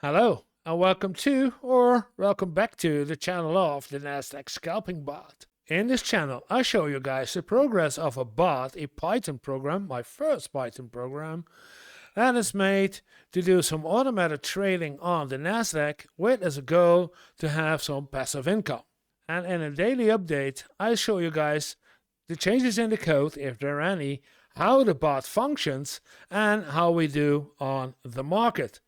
Hello and welcome to or welcome back to the channel of the Nasdaq scalping bot. In this channel I show you guys the progress of a bot, a Python program, my first Python program, that is made to do some automated trading on the Nasdaq with as a goal to have some passive income. And in a daily update I show you guys the changes in the code, if there are any, how the bot functions and how we do on the market.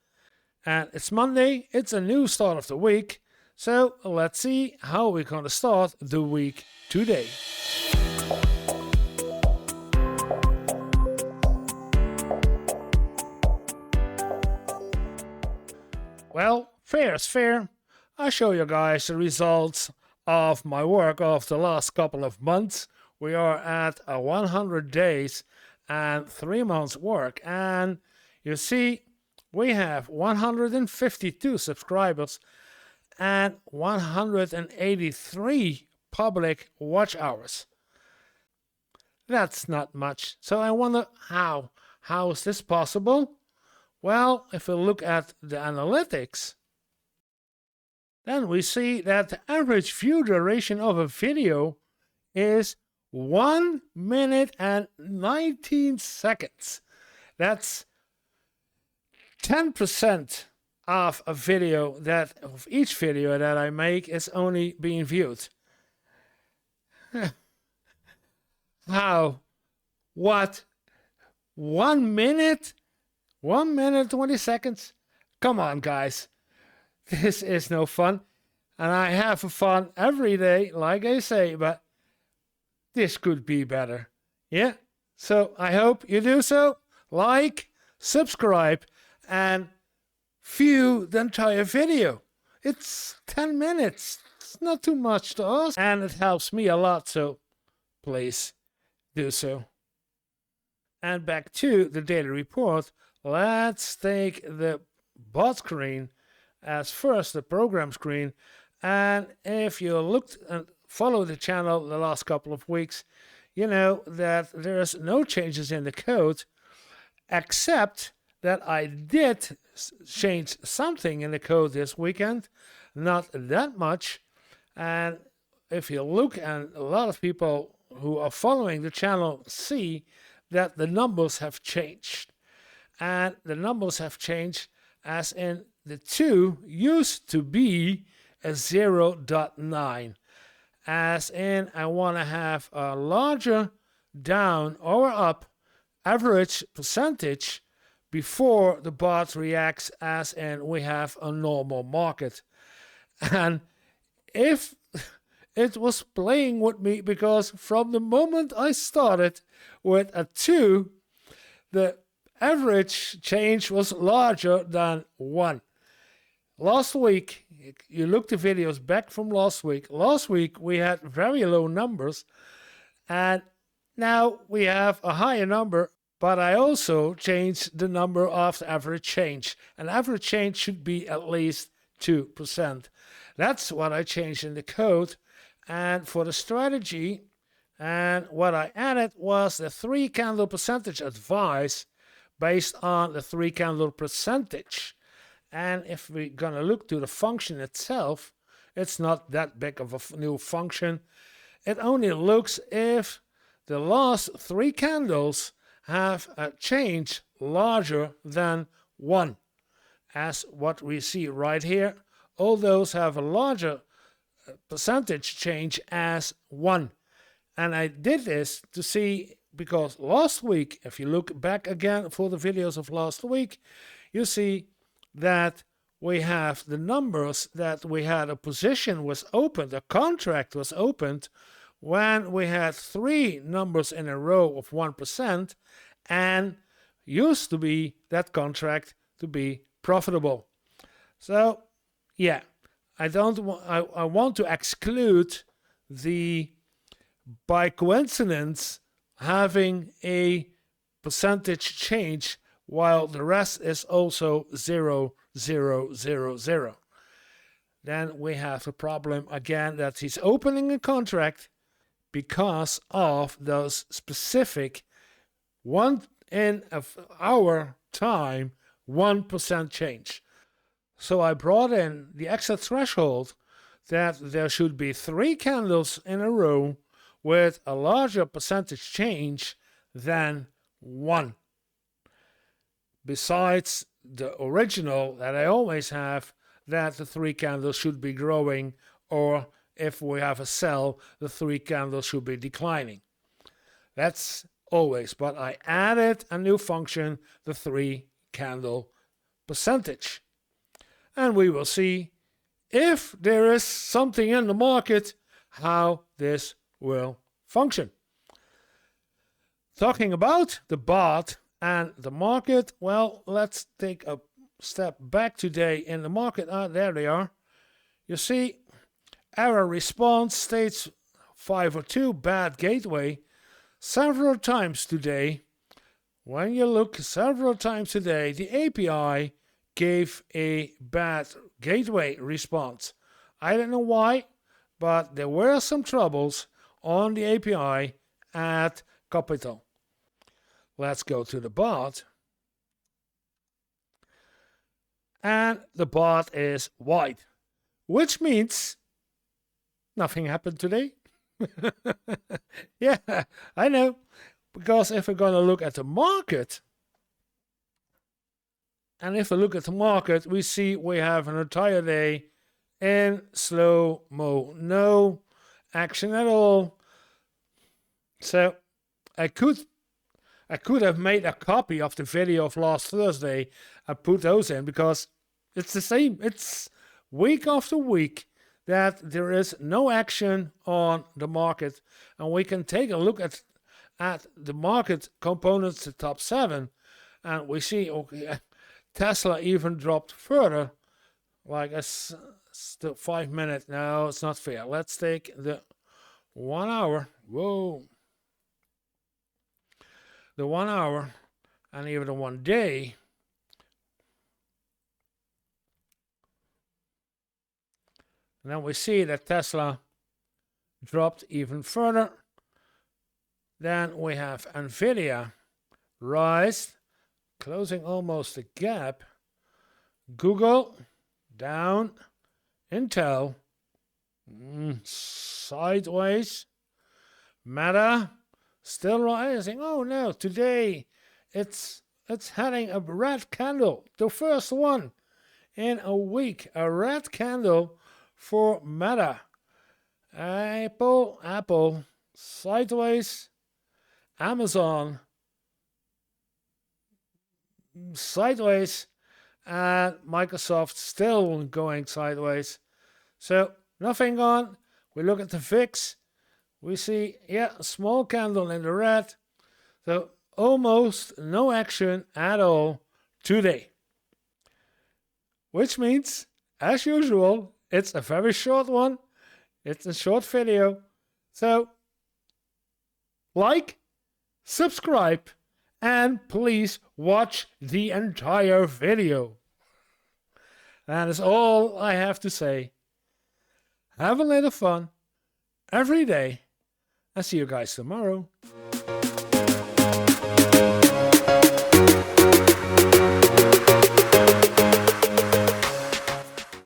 And it's Monday, it's a new start of the week, so let's see how we're going to start the week today. Well, fair is fair. I show you guys the results of my work of the last couple of months. We are at 100 days and 3 months work, and you see we have 152 subscribers and 183 public watch hours. That's not much. So I wonder how is this possible? Well, if we look at the analytics, then we see that the average view duration of a video is 1 minute and 19 seconds. That's 10% of a video of each video that I make is only being viewed. How? What? 1 minute? 1 minute 20 seconds? Come on, guys. This is no fun. And I have fun every day, like I say, but this could be better. Yeah? So I hope you do so. Like, subscribe, and view the entire video. It's 10 minutes. It's not too much to ask, and it helps me a lot, so please do so. And back to the daily report. Let's take the bot screen as first, the program screen. And if you looked and followed the channel the last couple of weeks, you know that there's no changes in the code, except that I did change something in the code this weekend, not that much. And if you look, and a lot of people who are following the channel see that the numbers have changed. And the numbers have changed as in the 2 used to be a 0.9. As in I want to have a larger down or up average percentage before the bot reacts, as in we have a normal market. And if it was playing with me, because from the moment I started with a 2, the average change was larger than 1. Last week, you look the videos back from last week we had very low numbers, and now we have a higher number. But I also changed the number of the average change. An average change should be at least 2%. That's what I changed in the code. And for the strategy, and what I added was the 3 candle percentage advice based on the 3 candle percentage. And if we're going to look to the function itself, it's not that big of a new function. It only looks if the last 3 candles have a change larger than 1, as what we see right here. All those have a larger percentage change as 1. And I did this to see, because last week, if you look back again for the videos of last week, you see that we have the numbers that we had a position was opened, a contract was opened, when we had 3 numbers in a row of 1%, and used to be that contract to be profitable. So yeah, I want to exclude the, by coincidence, having a percentage change while the rest is also 0, 0, 0, 0. Then we have a problem again that he's opening a contract because of those specific 1 in an hour time 1% change. So I brought in the exit threshold that there should be 3 candles in a row with a larger percentage change than 1. Besides the original that I always have, that the 3 candles should be growing, or if we have a sell, the 3 candles should be declining. That's always, but I added a new function, the 3 candle percentage. And we will see if there is something in the market, how this will function. Talking about the bot and the market, well, let's take a step back today in the market. There they are. You see, our response states 502 bad gateway several times today. When you look several times today, the API gave a bad gateway response. I don't know why, but there were some troubles on the API at Capital. Let's go to the bot. And the bot is white, which means nothing happened today. Yeah, I know. Because if we're going to look at the market, and if we look at the market, we see we have an entire day in slow-mo. No action at all. So I could have made a copy of the video of last Thursday and put those in, because it's the same. It's week after week that there is no action on the market. And we can take a look at the market components, the top 7, and we see, okay, Tesla even dropped further, like a still 5 minute. No, it's not fair. Let's take the 1 hour. Whoa. The 1 hour and even the 1 day. And then we see that Tesla dropped even further. Then we have Nvidia rise, closing almost a gap. Google down. Intel sideways. Meta still rising. Oh no, today it's heading a red candle. The first one in a week. A red candle for Meta. Apple sideways. Amazon sideways, and Microsoft still going sideways. So nothing on. We look at the VIX. We see, yeah, a small candle in the red. So almost no action at all today. Which means, as usual, it's a very short one. It's a short video. So like, subscribe, and please watch the entire video. That is all I have to say. Have a little fun every day, and see you guys tomorrow.